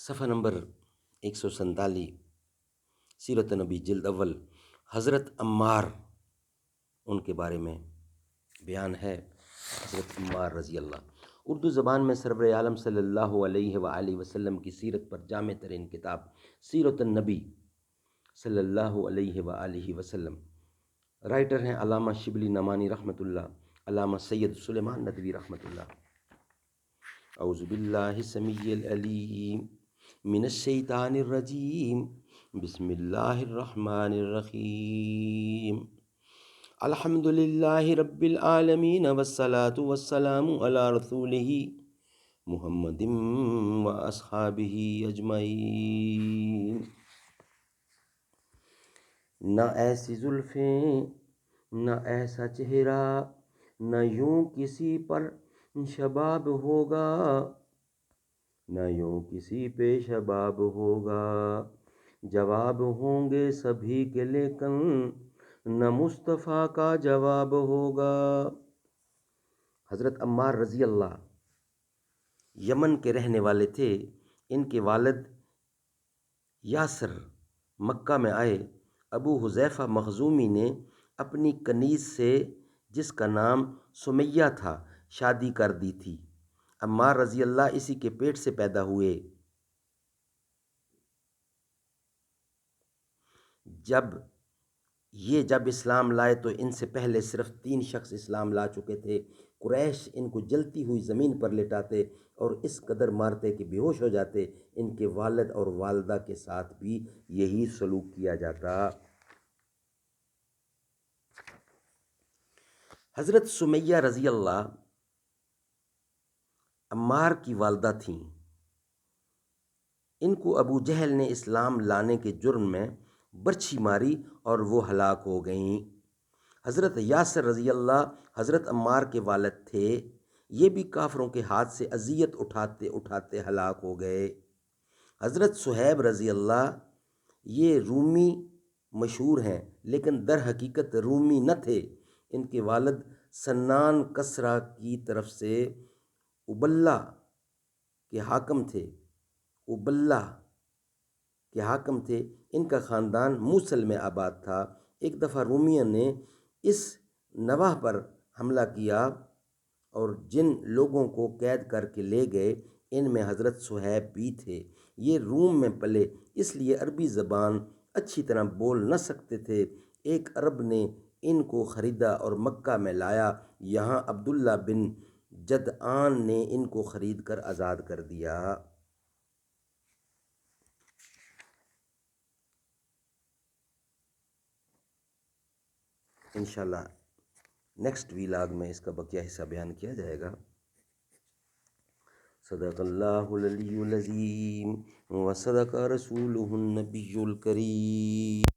صفحہ نمبر 147، سیرت نبی جلد اول، حضرت عمار، ان کے بارے میں بیان ہے۔ حضرت عمار رضی اللہ، اردو زبان میں سرور عالم صلی اللہ علیہ وآلہ وسلم کی سیرت پر جامع ترین کتاب سیرت النبی صلی اللہ علیہ وآلہ وسلم۔ رائٹر ہیں علامہ شبلی نعمانی رحمۃ اللہ، علامہ سید سلیمان ندوی رحمۃ اللہ۔ اعوذ باللہ السمیع العلیم من الشیطان الرجیم، بسم اللہ الرحمن الرحیم۔ الحمد للہ رب العالمین والصلاة والسلام علی رسولہ محمد و اصحابہ اجمعین۔ نہ ایسی زلفیں، نہ ایسا چہرہ، نہ یوں کسی پر شباب ہوگا، نہ یوں کسی پہ شباب ہوگا، جواب ہوں گے سبھی کے لیکن نہ مصطفیٰ کا جواب ہوگا۔ حضرت عمار رضی اللہ یمن کے رہنے والے تھے۔ ان کے والد یاسر مکہ میں آئے۔ ابو حذیفہ مخزومی نے اپنی کنیز سے، جس کا نام سمیہ تھا، شادی کر دی تھی۔ عمار رضی اللہ اسی کے پیٹ سے پیدا ہوئے۔ جب اسلام لائے تو ان سے پہلے صرف 3 شخص اسلام لا چکے تھے۔ قریش ان کو جلتی ہوئی زمین پر لٹاتے اور اس قدر مارتے کہ بے ہوش ہو جاتے۔ ان کے والد اور والدہ کے ساتھ بھی یہی سلوک کیا جاتا۔ حضرت سمیہ رضی اللہ عمار کی والدہ تھیں۔ ان کو ابو جہل نے اسلام لانے کے جرم میں برچھی ماری اور وہ ہلاک ہو گئیں۔ حضرت یاسر رضی اللہ حضرت عمار کے والد تھے۔ یہ بھی کافروں کے ہاتھ سے اذیت اٹھاتے اٹھاتے ہلاک ہو گئے۔ حضرت صہیب رضی اللہ یہ رومی مشہور ہیں لیکن در حقیقت رومی نہ تھے۔ ان کے والد سنان کسرا کی طرف سے ابلا کے حاکم تھے۔ ان کا خاندان موصل میں آباد تھا۔ ایک دفعہ رومیوں نے اس نواح پر حملہ کیا اور جن لوگوں کو قید کر کے لے گئے ان میں حضرت صہیب بھی تھے۔ یہ روم میں پلے اس لیے عربی زبان اچھی طرح بول نہ سکتے تھے۔ ایک عرب نے ان کو خریدا اور مکہ میں لایا۔ یہاں عبداللہ بن جدعان نے ان کو خرید کر آزاد کر دیا۔ انشاءاللہ نیکسٹ ویلاگ میں اس کا بقیہ حصہ بیان کیا جائے گا۔ صدق اللہ العلی العظیم و صدق رسولہ النبی الکریم۔